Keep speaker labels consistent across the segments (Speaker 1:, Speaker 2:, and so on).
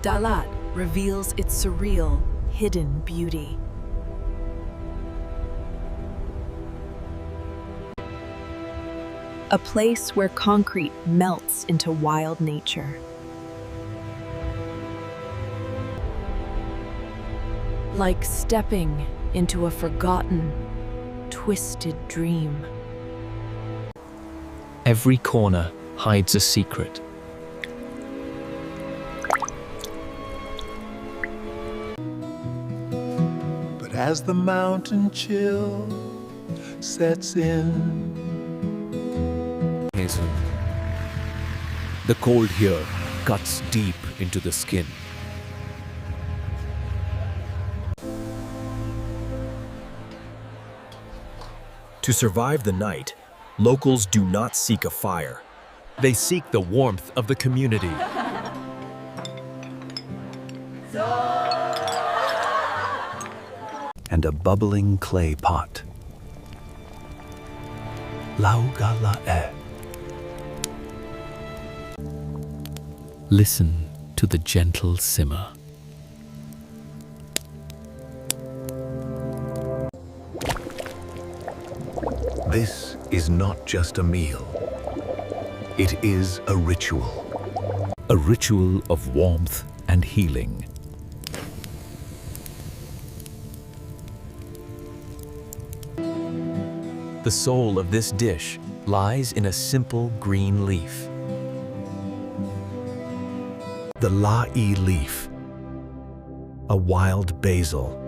Speaker 1: Dalat reveals its surreal, hidden beauty. A place where concrete melts into wild nature. Like stepping into a forgotten, twisted dream.
Speaker 2: Every corner hides a secret.
Speaker 3: But as the mountain chill sets in,
Speaker 4: Hazen. The cold here cuts deep into the skin.
Speaker 5: To survive the night, locals do not seek a fire.
Speaker 4: They seek the warmth of the community.
Speaker 3: and a bubbling clay pot. Laugalae.
Speaker 4: Listen to the gentle simmer.
Speaker 3: This is not just a meal. It is a ritual.
Speaker 4: A ritual of warmth and healing. The soul of this dish lies in a simple green leaf.
Speaker 3: The la'i leaf, a wild basil,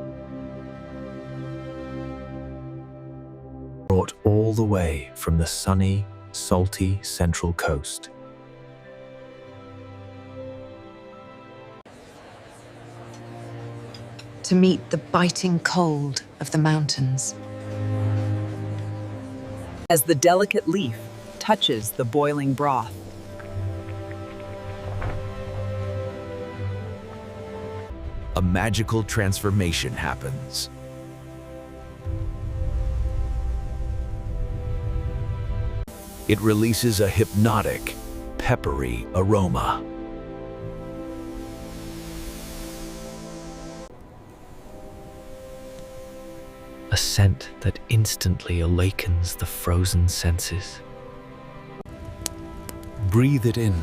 Speaker 3: brought all the way from the sunny, salty Central Coast.
Speaker 6: To meet the biting cold of the mountains.
Speaker 1: As the delicate leaf touches the boiling broth.
Speaker 4: A magical transformation happens. It releases a hypnotic, peppery aroma. A scent that instantly awakens the frozen senses. Breathe it in.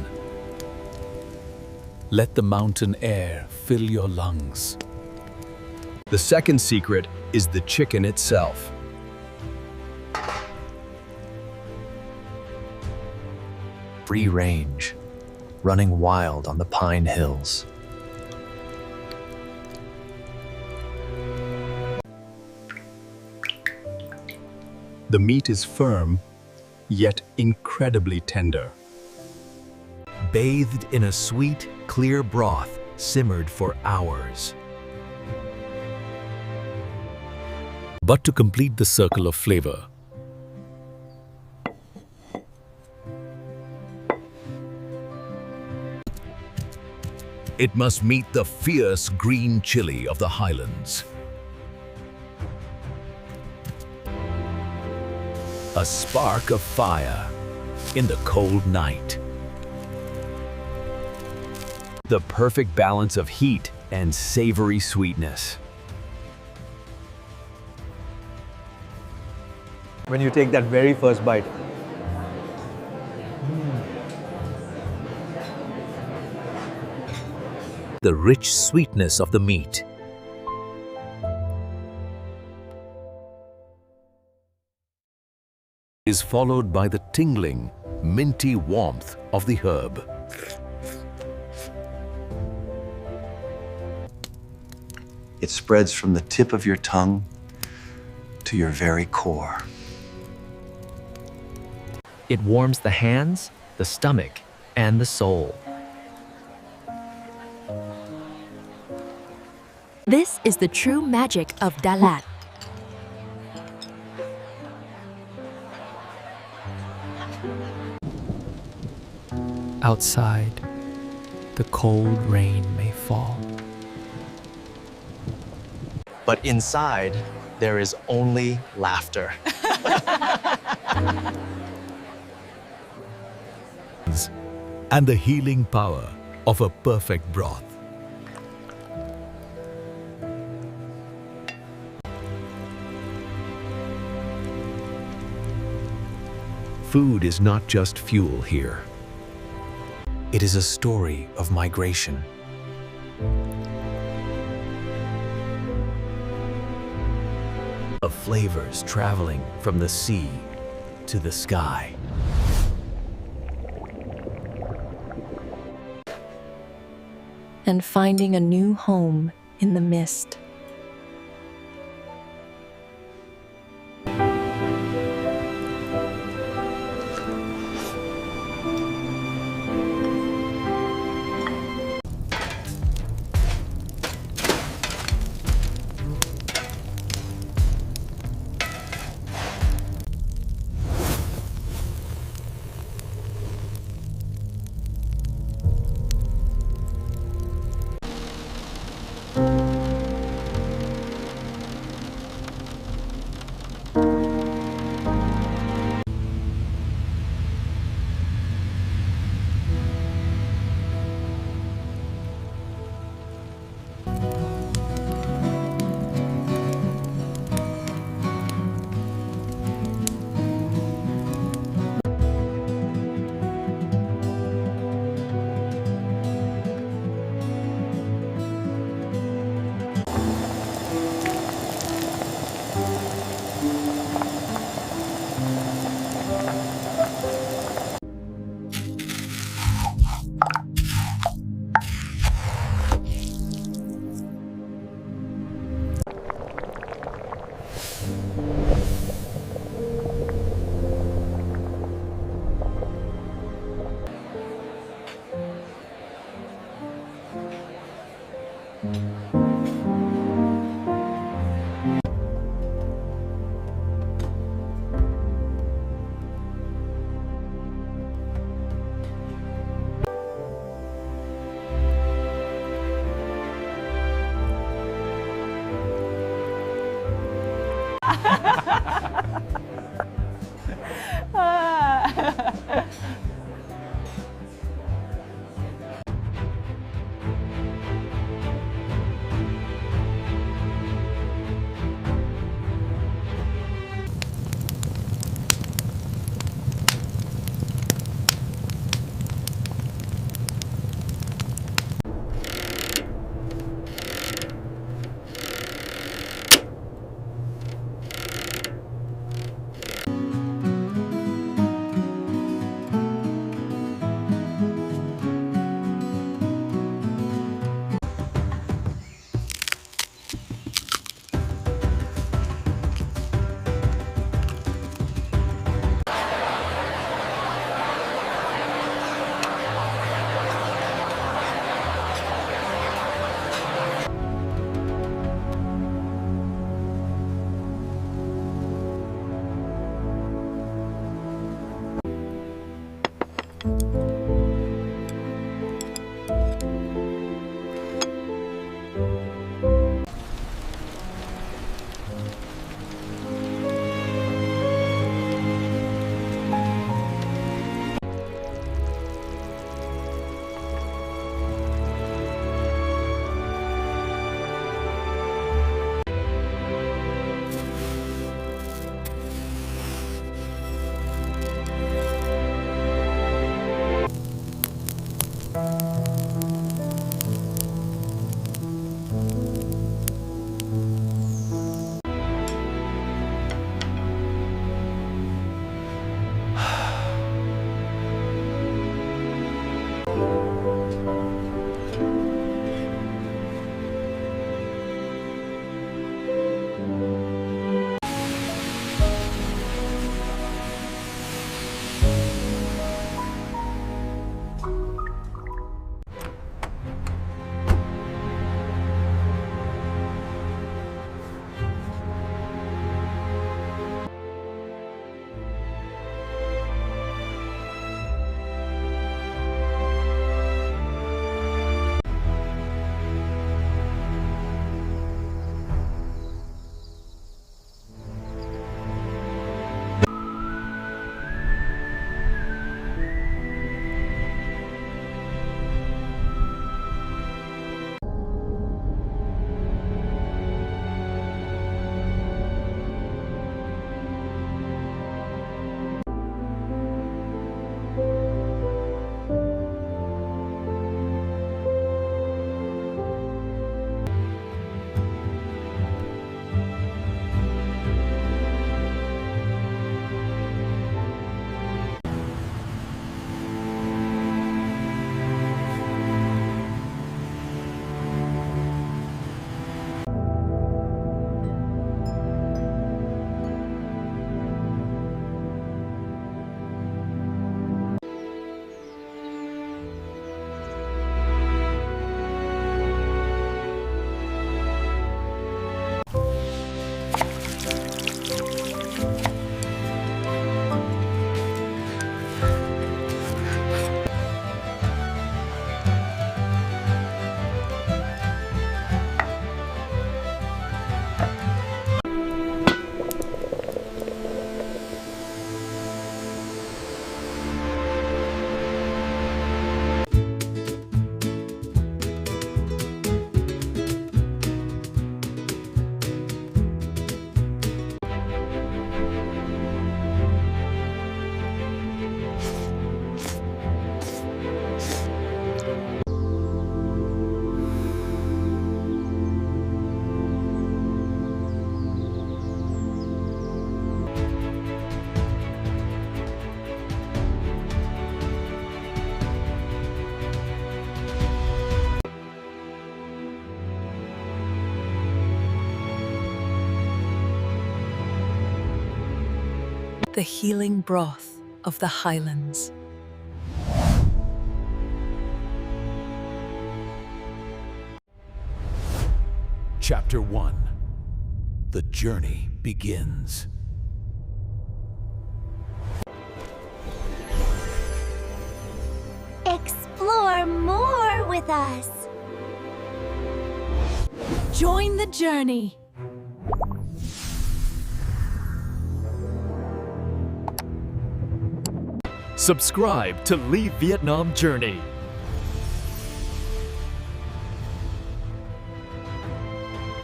Speaker 4: Let the mountain air fill your lungs.
Speaker 5: The second secret is the chicken itself.
Speaker 3: Free range, running wild on the pine hills.
Speaker 7: The meat is firm, yet incredibly tender.
Speaker 4: Bathed in a sweet, clear broth, simmered for hours. But to complete the circle of flavor, it must meet the fierce green chili of the highlands. A spark of fire in the cold night. The perfect balance of heat and savory sweetness.
Speaker 8: When you take that very first bite.
Speaker 4: The rich sweetness of the meat. Is followed by the tingling, minty warmth of the herb.
Speaker 3: It spreads from the tip of your tongue to your very core.
Speaker 2: It warms the hands, the stomach, and the soul.
Speaker 9: This is the true magic of Dalat.
Speaker 2: Outside, the cold rain may fall.
Speaker 10: But inside, there is only laughter.
Speaker 4: And the healing power of a perfect broth.
Speaker 3: Food is not just fuel here.
Speaker 10: It is a story of migration.
Speaker 2: Of flavors traveling from the sea to the sky.
Speaker 9: And finding a new home in the mist.
Speaker 1: the healing broth of the highlands.
Speaker 2: Chapter 1. The journey begins.
Speaker 11: Explore more with us. Join the journey.
Speaker 5: Subscribe to Leave Vietnam Journey.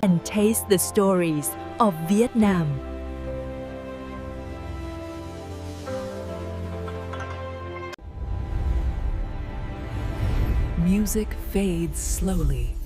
Speaker 1: And taste the stories of Vietnam. Music fades slowly.